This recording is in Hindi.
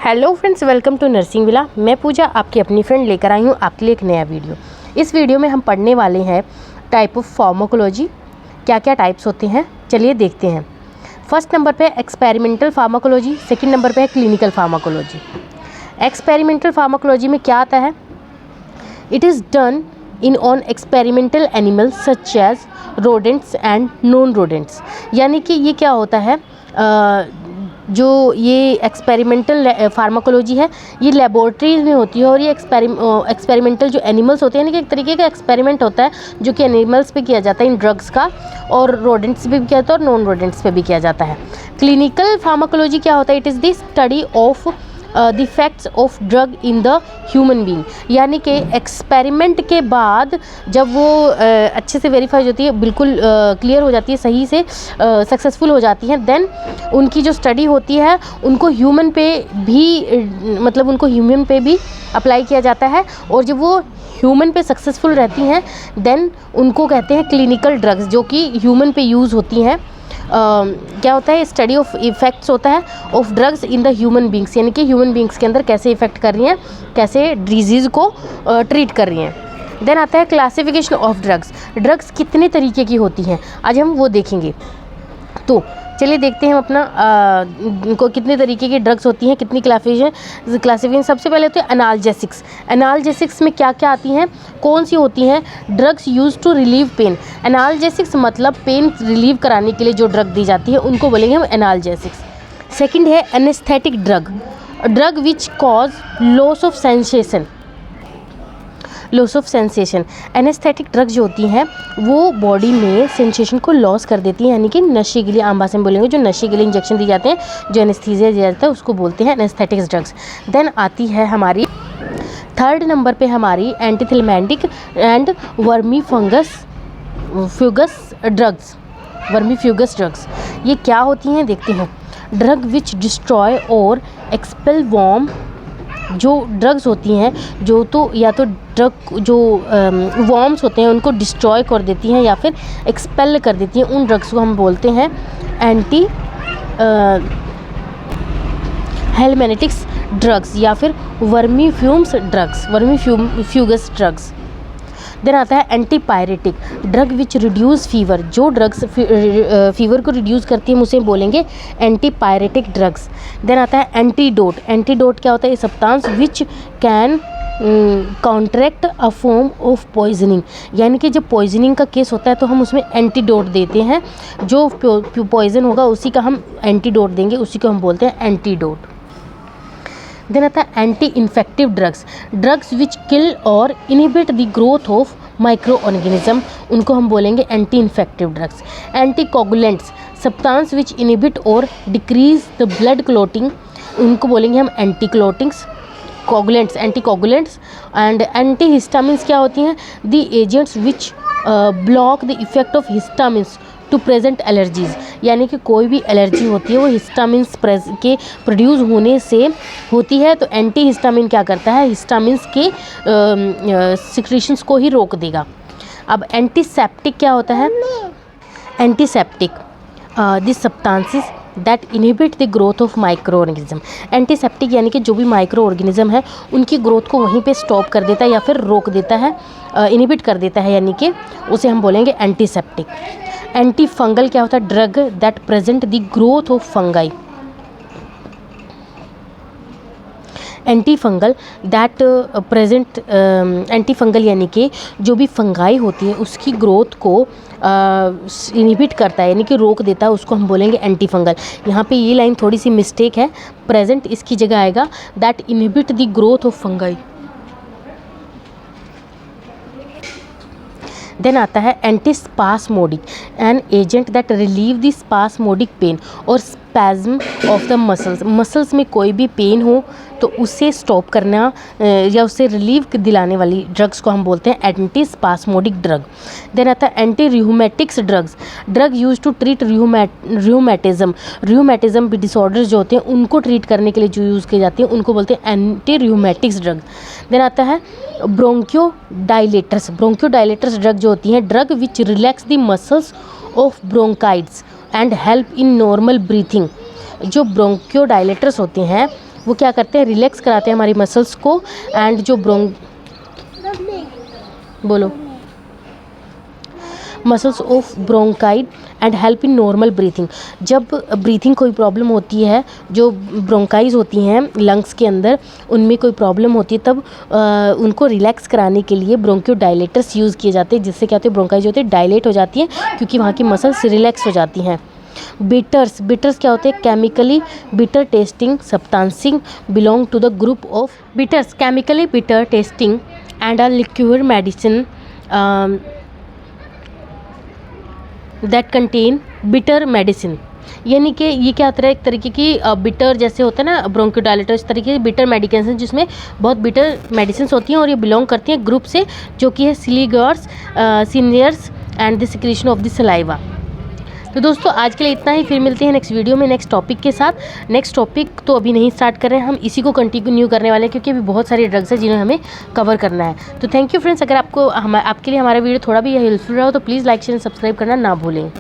Hello friends, welcome to nursing villa. मैं पूजा आपकी अपनी फ्रेंड लेकर आई हूँ आपके लिए एक नया वीडियो। इस वीडियो में हम पढ़ने वाले हैं टाइप ऑफ फार्माकोलॉजी, क्या क्या टाइप्स होते हैं। चलिए देखते हैं। फर्स्ट नंबर पे एक्सपेरिमेंटल फार्माकोलॉजी, सेकंड नंबर पे है क्लिनिकल फार्माकोलॉजी। एक्सपेरिमेंटल फार्माकोलॉजी में क्या आता है? It is done in on experimental animals such as rodents and non rodents. यानी कि ये क्या होता है, जो ये एक्सपेरिमेंटल फार्माकोलॉजी है ये लेबोरेटरीज में होती है, और ये एक्सपेरिमेंटल जो एनिमल्स होते हैं, यानी कि एक तरीके का एक्सपेरिमेंट होता है जो कि एनिमल्स पे किया जाता है इन ड्रग्स का, और रोडेंट्स पे भी किया जाता है और नॉन रोडेंट्स पे भी किया जाता है। क्लिनिकल फार्माकोलॉजी क्या होता है? It is the study of the effects of drug in the human being. यानी कि एक्सपेरिमेंट के बाद जब वो अच्छे से वेरीफाई होती है, बिल्कुल क्लियर हो जाती है, सही से सक्सेसफुल हो जाती हैं, देन उनकी जो स्टडी होती है उनको ह्यूमन पे भी अप्लाई किया जाता है, और जब वो ह्यूमन पे सक्सेसफुल रहती हैं देन उनको कहते हैं क्लिनिकल ड्रग्स, जो कि ह्यूमन पे यूज़ होती हैं। क्या होता है? स्टडी ऑफ इफ़ेक्ट्स होता है of drugs in the human beings, यानी कि ह्यूमन बींग्स के अंदर कैसे इफ़ेक्ट कर रही हैं, कैसे डिजीज़ को ट्रीट कर रही हैं। देन आता है क्लासिफिकेशन ऑफ ड्रग्स। ड्रग्स कितने तरीके की होती हैं, आज हम वो देखेंगे। तो चलिए देखते हैं हम अपना को कितने तरीके की ड्रग्स होती हैं, कितनी क्लासिफिकेशन। सबसे पहले होते हैं एनाल्जेसिक्स। एनाल्जेसिक्स में क्या क्या आती हैं, कौन सी होती हैं? Drugs use to relieve pain. Analgesics मतलब पेन रिलीव कराने के लिए जो ड्रग दी जाती है उनको बोलेंगे हम एनाल्जेसिक्स। सेकंड है anaesthetic drug, drug which cause loss of sensation. Anaesthetic drug जो होती हैं वो बॉडी में सेंसेशन को लॉस कर देती हैं, यानी कि नशे के लिए, आम भाषा में बोलेंगे जो नशे के लिए इंजेक्शन दी जाते हैं, जो एनेस्थीसिया दिया जाता है, उसको बोलते हैं एनेस्थेटिक ड्रग्स। देन आती है हमारी थर्ड नंबर पे हमारी एंटीथिलमैटिक एंड वर्मीफ्यूगस ड्रग्स। ये क्या होती हैं देखते हैं। ड्रग विच डिस्ट्रॉय और एक्सपेल वॉर्म। जो ड्रग्स होती हैं जो तो या तो ड्रग जो वॉर्म्स होते हैं उनको डिस्ट्रॉय कर देती हैं या फिर एक्सपेल कर देती हैं, उन ड्रग्स को हम बोलते हैं एंटी हेलमेनेटिक्स ड्रग्स या फिर वर्मीफ्यूगस ड्रग्स। देन आता है antipyretic, drug which reduce fever. जो ड्रग्स फीवर को रिड्यूस करती है हम उसे बोलेंगे एंटीपायरेटिक ड्रग्स। देन आता है एंटीडोट। एंटीडोट क्या होता है? Substance which can counteract a form of poisoning. यानी कि जब पॉइजनिंग का केस होता है तो हम उसमें एंटीडोट देते हैं, जो पॉइजन होगा उसी का हम एंटीडोट देंगे, उसी को हम बोलते हैं एंटीडोट। देन आता है anti infective drugs, drugs which kill और inhibit the growth of micro organism, उनको हम बोलेंगे anti infective drugs. Anti coagulants, substance which inhibit और डिक्रीज द ब्लड क्लॉटिंग, उनको बोलेंगे हम anti clottings, coagulants, anti coagulants. And anti histamines क्या होती हैं? The agents which block the effect of histamines to present allergies. यानी कि कोई भी एलर्जी होती है वो हिस्टामिन्स के प्रोड्यूस होने से होती है, तो एंटी हिस्टामिन क्या करता है? हिस्टामिन्स के सिक्रीशंस को ही रोक देगा। अब एंटीसेप्टिक क्या होता है? Antiseptic this substances that inhibit the growth of micro organism. Antiseptic यानी कि जो भी माइक्रो ऑर्गेनिज्म है उनकी ग्रोथ को वहीं पे स्टॉप कर देता है या फिर रोक देता है, इनहिबिट कर देता है, यानी कि उसे हम बोलेंगे एंटीसेप्टिक। एंटी फंगल क्या होता है? Drug that present the growth of fungi. Anti fungal यानी कि जो भी फंगाई होती है उसकी ग्रोथ को इनहिबिट करता है, यानी कि रोक देता है, उसको हम बोलेंगे एंटी फंगल। यहाँ पे ये लाइन थोड़ी सी मिस्टेक है, प्रेजेंट इसकी जगह आएगा that inhibit the growth of fungi. Then आता है antispasmodic, an agent that relieve the spasmodic pain और spasm of the muscles. Muscles में कोई भी पेन हो तो उसे स्टॉप करना या उससे रिलीव दिलाने वाली ड्रग्स को हम बोलते हैं एंटीस्पास्मोडिक ड्रग। देन आता है anti rheumatics drugs, drug use to treat rheumatism disorders जो होते हैं उनको ट्रीट करने के लिए जो यूज़ की जाती है उनको बोलते हैं एंटी रियूमेटिक्स ड्रग। देन आता है ब्रोंकियोडाइलेटर्स। ब्रोंकियोडाइलेटर्स ड्रग जो होती हैं, drug which relax the muscles of bronchioles and help in normal breathing. जो ब्रोंकियोडाइलेटर्स होते हैं वो क्या करते हैं, रिलैक्स कराते हैं हमारी मसल्स को एंड जो बोलो muscles of bronchioles and help in normal breathing. जब ब्रीथिंग कोई प्रॉब्लम होती है, जो ब्रोंकाइज होती हैं लंग्स के अंदर, उनमें कोई प्रॉब्लम होती है, तब उनको रिलैक्स कराने के लिए ब्रोंकियोडायलेटर्स यूज़ किए जाते हैं, जिससे क्या होते हैं, ब्रोंकाइज होते हैं डायलेट हो जाती हैं क्योंकि वहाँ की मसल्स रिलैक्स हो जाती हैं। बिटर्स क्या होते हैं, chemically bitter testing substances belong to the group of bitters, chemically bitter testing and a liquid medicine that contain bitter medicine. यानी कि ये क्या होता है, एक तरीके की बिटर जैसे होता है ना ब्रोंकोडायलेटर, इस तरीके की बिटर मेडिकेशन जिसमें बहुत बिटर मेडिसिन होती हैं और ये बिलोंग करती हैं ग्रुप से जो कि है sialagogues seniors and the secretion of the saliva. तो दोस्तों आज के लिए इतना ही, फिर मिलते हैं नेक्स्ट वीडियो में नेक्स्ट टॉपिक के साथ। नेक्स्ट टॉपिक तो अभी नहीं स्टार्ट कर रहे हैं, हम इसी को कंटिन्यू करने वाले हैं क्योंकि अभी बहुत सारे ड्रग्स हैं जिन्हें हमें कवर करना है। तो थैंक यू फ्रेंड्स, अगर आपके लिए हमारा वीडियो थोड़ा भी हेल्पफुल रहा हो तो प्लीज़ लाइक शेयर सब्सक्राइब करना ना भूलें।